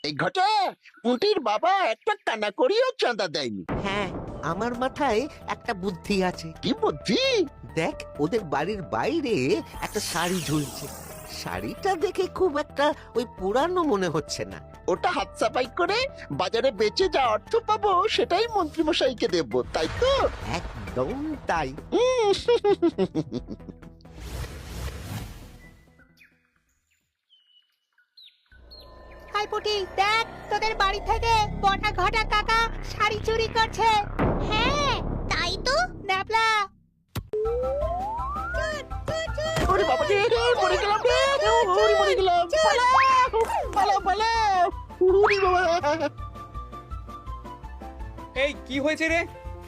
এই ঘটা, পুঁটির বাবা একটা কানা করিও চাঁদা দেয়নি। হ্যাঁ, আমার মাথায় একটা বুদ্ধি আছে। কি বুদ্ধি? দেখ, ওদের বাড়ির বাইরে একটা শাড়ি ঝুলছে। শাড়িটা দেখে খুব একটা ওই পুরানো মনে হচ্ছে না। ওটা হাত সাফাই করে বাজারে বেচে যা অর্থ পাবো সেটাই মন্ত্রীমশাইকে দেব, তাই তো? একদম তাই। হাই পুটি, দেখ তোদের বাড়ি থেকে বটা ঘটা কাকা শাড়ি চুরি করছে। হ্যাঁ তাই তো। ন্যাপলা, ওরে বাবা রে, মরে গেলাম রে, ওরে মরে গেলাম। পালাও, পালাও, পালাও। ওরে বাবা। এই কি হয়েছে রে?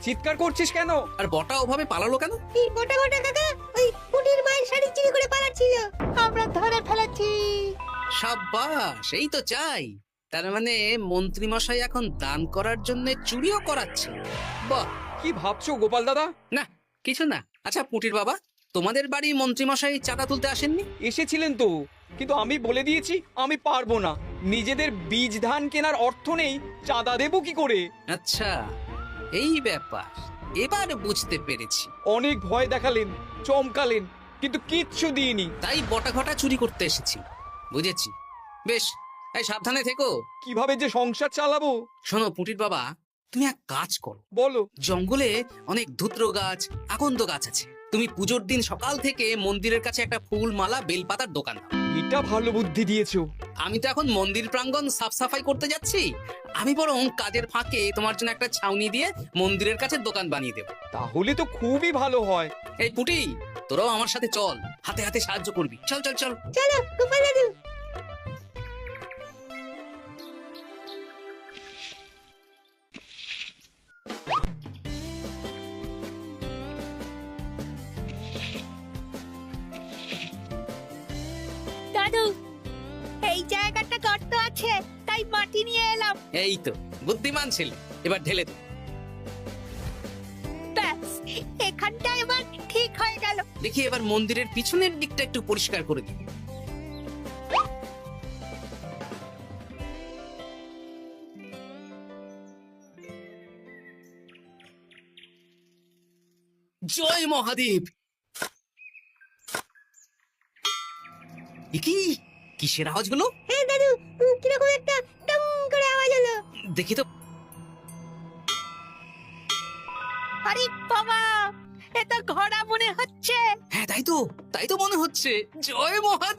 চিৎকার করছিস কেন? আর বটা ওভাবে পালালো কেন? এই বটা ঘটা কাকা ওই পুটির মায়ের শাড়ি চুরি করে পালাচ্ছিল, আমরা ধরে ফেলেছি। সাব্বাস, এই তো চাই। তার মানে মন্ত্রী মশাই এখন দান করার জন্য চুরিও করাচ্ছে। বাহ! কি ভাবছো গোপাল দাদা? না, কিছু না। আচ্ছা পুটির বাবা, তোমাদের বাড়ি মন্ত্রী মশাই চাঁদা তুলতে আসেননি? এসেছিলেন তো, কিন্তু আমি বলে দিয়েছি আমি পারবো না। নিজেদের বীজ ধান কেনার অর্থ নেই, চাঁদা দেবো কি করে? আচ্ছা, এই ব্যাপার। এবার বুঝতে পেরেছি। অনেক ভয় দেখালেন, চমকালেন, কিন্তু কিচ্ছু দিইনি। তাই বটা ঘটা চুরি করতে এসেছি। বুঝেছি। বেশ, এই সাবধানে থেকো। কিভাবে যে সংসার চালাবো? শোনো পুটির বাবা, তুমি এক কাজ করো। বলো। জঙ্গলে অনেক ধুত্র গাছ, আকন্দ গাছ আছে। তুমি পুজোর দিন সকাল থেকে মন্দিরের কাছে একটা ফুল মালা বেলপাতার দোকান দাও। এটা ভালো বুদ্ধি দিয়েছো। আমি তো এখন মন্দির প্রাঙ্গণ সাফ সাফাই করতে যাচ্ছি। আমি বরং কাজের ফাঁকে তোমার জন্য একটা ছাউনি দিয়ে মন্দিরের কাছে দোকান বানিয়ে দেবো। তাহলে তো খুবই ভালো হয়। এই পুটি, তোরাও আমার সাথে চল, হাতে হাতে সাহায্য করবি। চল চল চল। চলো গোপাল দাদু। দাদু, এই জায়গাটা গর্ত আছে, তাই মাটি নিয়ে এলাম। এই তো বুদ্ধিমান ছেলে, এবার ঢেলে দে। ব্যাস, এখানটা এবার ঠিক হয়ে গেল। দেখি এবার মন্দিরের পিছনের দিকটা একটু পরিষ্কার করে দিই। জয় মহাদেব। কি কিসের আওয়াজ হলো? হ্যাঁ দাদু, কিরকম একটা টং করে আওয়াজ হলো। দেখি তো। আরে বাবা, এটা ঘোড়া মনে হচ্ছে। হ্যাঁ তাই তো মনে হচ্ছে। জয় মহাদেব।